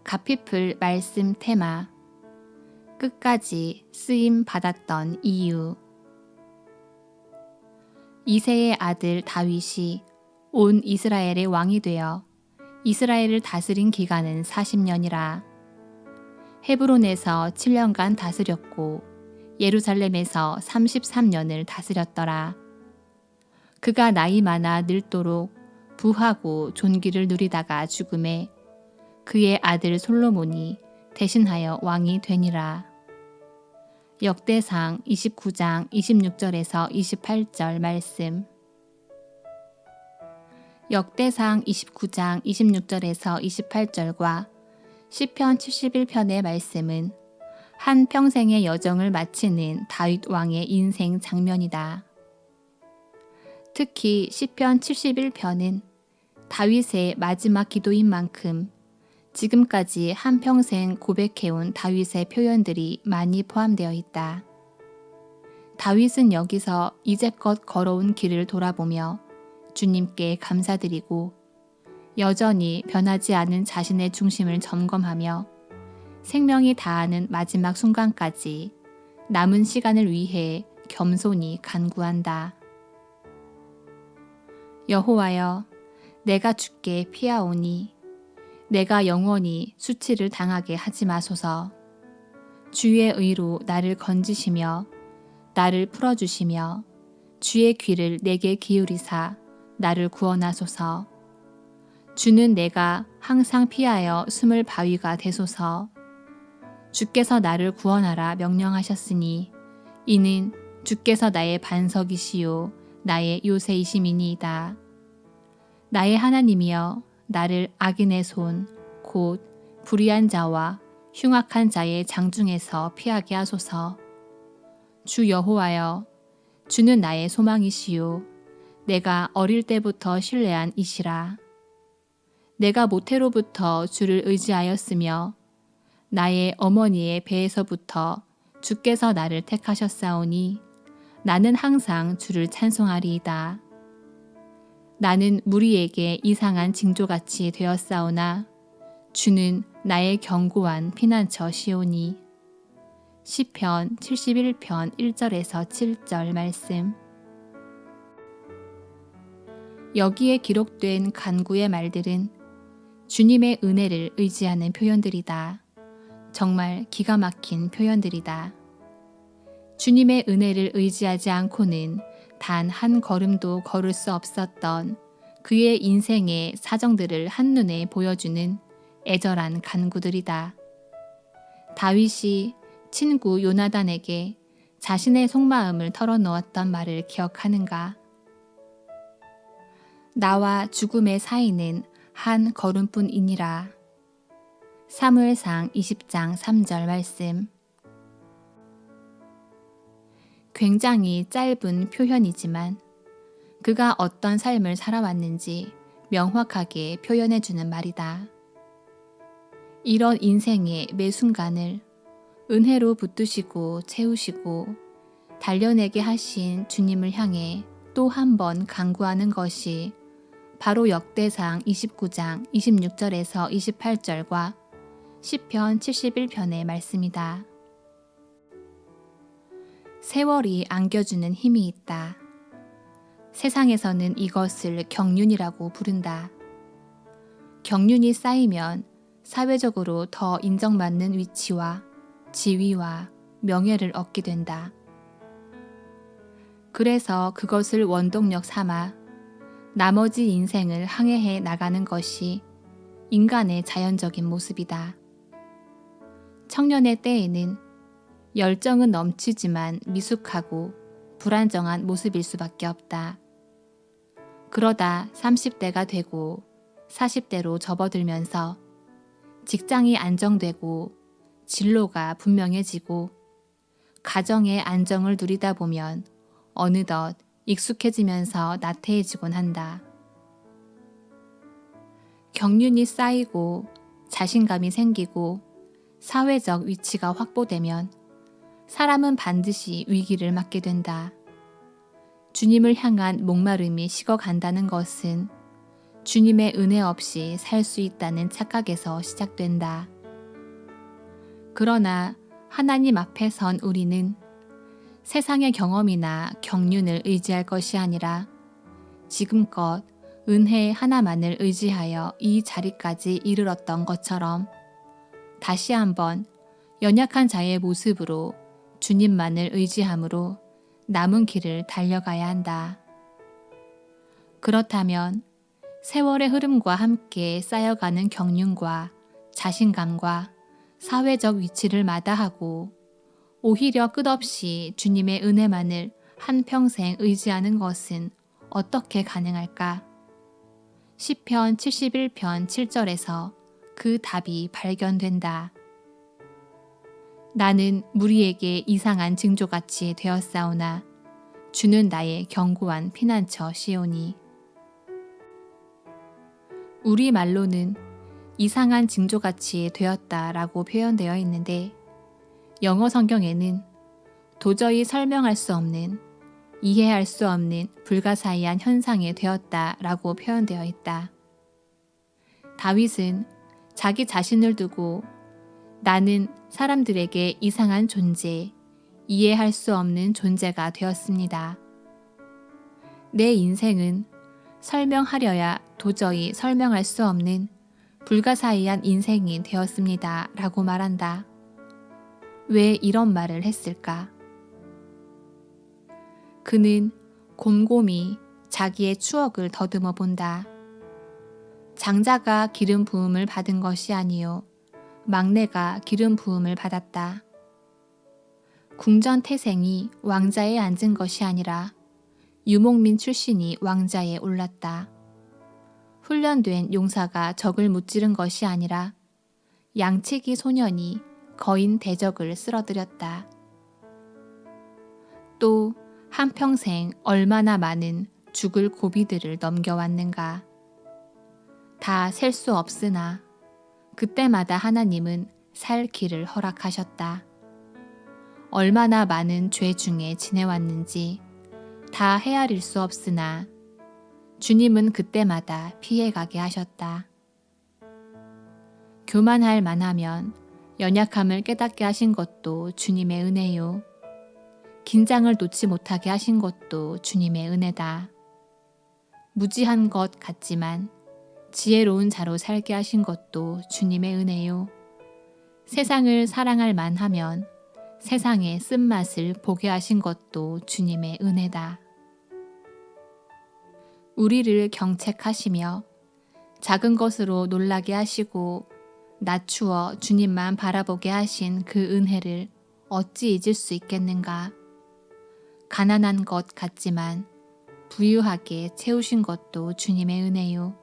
가피풀 말씀 테마 끝까지 쓰임 받았던 이유. 이새의 아들 다윗이 온 이스라엘의 왕이 되어 이스라엘을 다스린 기간은 40년이라. 헤브론에서 7년간 다스렸고 예루살렘에서 33년을 다스렸더라. 그가 나이 많아 늙도록 부하고 존귀를 누리다가 죽음에 그의 아들 솔로몬이 대신하여 왕이 되니라. 역대상 29장 26절에서 28절 말씀. 역대상 29장 26절에서 28절과 시편 71편의 말씀은 한 평생의 여정을 마치는 다윗 왕의 인생 장면이다. 특히 시편 71편은 다윗의 마지막 기도인 만큼 지금까지 한평생 고백해온 다윗의 표현들이 많이 포함되어 있다. 다윗은 여기서 이제껏 걸어온 길을 돌아보며 주님께 감사드리고 여전히 변하지 않은 자신의 중심을 점검하며 생명이 다하는 마지막 순간까지 남은 시간을 위해 겸손히 간구한다. 여호와여, 내가 주께 피하오니 내가 영원히 수치를 당하게 하지 마소서. 주의 의로 나를 건지시며 나를 풀어주시며 주의 귀를 내게 기울이사 나를 구원하소서. 주는 내가 항상 피하여 숨을 바위가 되소서. 주께서 나를 구원하라 명령하셨으니 이는 주께서 나의 반석이시요 나의 요새이심이니이다. 나의 하나님이여, 나를 악인의 손, 곧 불의한 자와 흉악한 자의 장중에서 피하게 하소서. 주 여호와여, 주는 나의 소망이시요 내가 어릴 때부터 신뢰한 이시라. 내가 모태로부터 주를 의지하였으며 나의 어머니의 배에서부터 주께서 나를 택하셨사오니 나는 항상 주를 찬송하리이다. 나는 무리에게 이상한 징조같이 되었사오나 주는 나의 견고한 피난처시오니. 시편 71편 1절에서 7절 말씀. 여기에 기록된 간구의 말들은 주님의 은혜를 의지하는 표현들이다. 정말 기가 막힌 표현들이다. 주님의 은혜를 의지하지 않고는 단 한 걸음도 걸을 수 없었던 그의 인생의 사정들을 한눈에 보여주는 애절한 간구들이다. 다윗이 친구 요나단에게 자신의 속마음을 털어놓았던 말을 기억하는가? 나와 죽음의 사이는 한 걸음뿐이니라. 사무엘상 20장 3절 말씀. 굉장히 짧은 표현이지만 그가 어떤 삶을 살아왔는지 명확하게 표현해주는 말이다. 이런 인생의 매 순간을 은혜로 붙드시고 채우시고 단련하게 하신 주님을 향해 또 한 번 간구하는 것이 바로 역대상 29장 26절에서 28절과 시편 71편의 말씀이다. 세월이 안겨주는 힘이 있다. 세상에서는 이것을 경륜이라고 부른다. 경륜이 쌓이면 사회적으로 더 인정받는 위치와 지위와 명예를 얻게 된다. 그래서 그것을 원동력 삼아 나머지 인생을 항해해 나가는 것이 인간의 자연적인 모습이다. 청년의 때에는 열정은 넘치지만 미숙하고 불안정한 모습일 수밖에 없다. 그러다 30대가 되고 40대로 접어들면서 직장이 안정되고 진로가 분명해지고 가정의 안정을 누리다 보면 어느덧 익숙해지면서 나태해지곤 한다. 경륜이 쌓이고 자신감이 생기고 사회적 위치가 확보되면 사람은 반드시 위기를 맞게 된다. 주님을 향한 목마름이 식어간다는 것은 주님의 은혜 없이 살 수 있다는 착각에서 시작된다. 그러나 하나님 앞에 선 우리는 세상의 경험이나 경륜을 의지할 것이 아니라 지금껏 은혜 하나만을 의지하여 이 자리까지 이르렀던 것처럼 다시 한번 연약한 자의 모습으로 주님만을 의지함으로 남은 길을 달려가야 한다. 그렇다면 세월의 흐름과 함께 쌓여가는 경륜과 자신감과 사회적 위치를 마다하고 오히려 끝없이 주님의 은혜만을 한평생 의지하는 것은 어떻게 가능할까? 시편 71편 7절에서 그 답이 발견된다. 나는 무리에게 이상한 징조같이 되었사오나 주는 나의 견고한 피난처 시오니. 우리말로는 이상한 징조같이 되었다라고 표현되어 있는데 영어 성경에는 도저히 설명할 수 없는, 이해할 수 없는 불가사의한 현상이 되었다라고 표현되어 있다. 다윗은 자기 자신을 두고 나는 사람들에게 이상한 존재, 이해할 수 없는 존재가 되었습니다. 내 인생은 설명하려야 도저히 설명할 수 없는 불가사의한 인생이 되었습니다. 라고 말한다. 왜 이런 말을 했을까? 그는 곰곰이 자기의 추억을 더듬어 본다. 장자가 기름 부음을 받은 것이 아니요 막내가 기름 부음을 받았다. 궁전 태생이 왕자에 앉은 것이 아니라 유목민 출신이 왕자에 올랐다. 훈련된 용사가 적을 무찌른 것이 아니라 양치기 소년이 거인 대적을 쓸어들였다. 또 한평생 얼마나 많은 죽을 고비들을 넘겨왔는가. 다 셀 수 없으나 그때마다 하나님은 살 길을 허락하셨다. 얼마나 많은 죄 중에 지내왔는지 다 헤아릴 수 없으나 주님은 그때마다 피해가게 하셨다. 교만할 만하면 연약함을 깨닫게 하신 것도 주님의 은혜요. 긴장을 놓지 못하게 하신 것도 주님의 은혜다. 무지한 것 같지만 지혜로운 자로 살게 하신 것도 주님의 은혜요. 세상을 사랑할 만하면 세상의 쓴맛을 보게 하신 것도 주님의 은혜다. 우리를 경책하시며 작은 것으로 놀라게 하시고 낮추어 주님만 바라보게 하신 그 은혜를 어찌 잊을 수 있겠는가. 가난한 것 같지만 부유하게 채우신 것도 주님의 은혜요.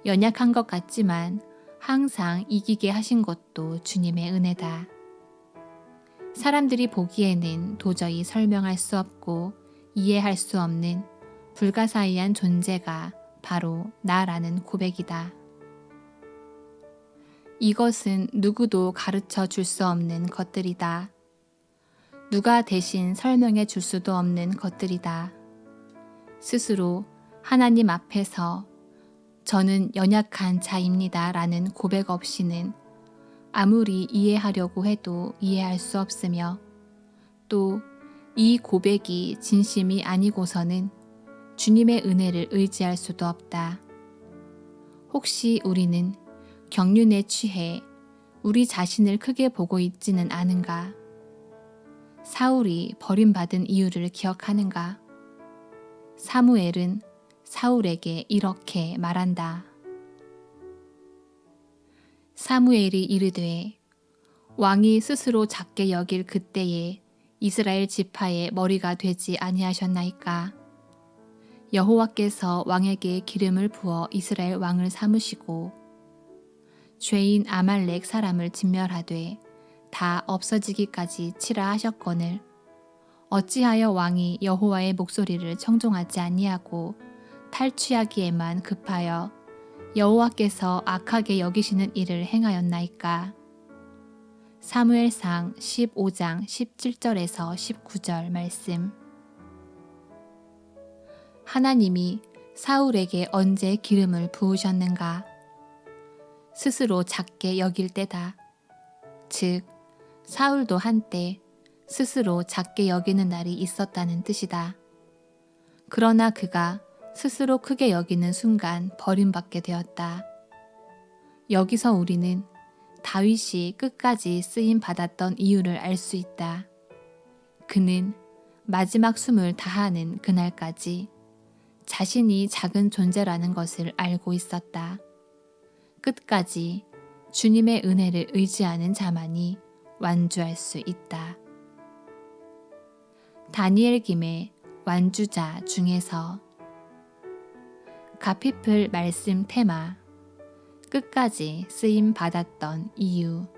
연약한 것 같지만 항상 이기게 하신 것도 주님의 은혜다. 사람들이 보기에는 도저히 설명할 수 없고 이해할 수 없는 불가사의한 존재가 바로 나라는 고백이다. 이것은 누구도 가르쳐 줄 수 없는 것들이다. 누가 대신 설명해 줄 수도 없는 것들이다. 스스로 하나님 앞에서 저는 연약한 자입니다 라는 고백 없이는 아무리 이해하려고 해도 이해할 수 없으며 또 이 고백이 진심이 아니고서는 주님의 은혜를 의지할 수도 없다. 혹시 우리는 경륜에 취해 우리 자신을 크게 보고 있지는 않은가? 사울이 버림받은 이유를 기억하는가? 사무엘은 사울에게 이렇게 말한다. 사무엘이 이르되 왕이 스스로 작게 여길 그때에 이스라엘 지파의 머리가 되지 아니하셨나이까? 여호와께서 왕에게 기름을 부어 이스라엘 왕을 삼으시고 죄인 아말렉 사람을 진멸하되 다 없어지기까지 치라 하셨거늘 어찌하여 왕이 여호와의 목소리를 청종하지 아니하고 탈취하기에만 급하여 여호와께서 악하게 여기시는 일을 행하였나이까? 사무엘상 15장 17절에서 19절 말씀. 하나님이 사울에게 언제 기름을 부으셨는가? 스스로 작게 여길 때다. 즉 사울도 한때 스스로 작게 여기는 날이 있었다는 뜻이다. 그러나 그가 스스로 크게 여기는 순간 버림받게 되었다. 여기서 우리는 다윗이 끝까지 쓰임 받았던 이유를 알 수 있다. 그는 마지막 숨을 다하는 그날까지 자신이 작은 존재라는 것을 알고 있었다. 끝까지 주님의 은혜를 의지하는 자만이 완주할 수 있다. 다니엘 김의 완주자 중에서 가피플 말씀 테마 끝까지 쓰임 받았던 이유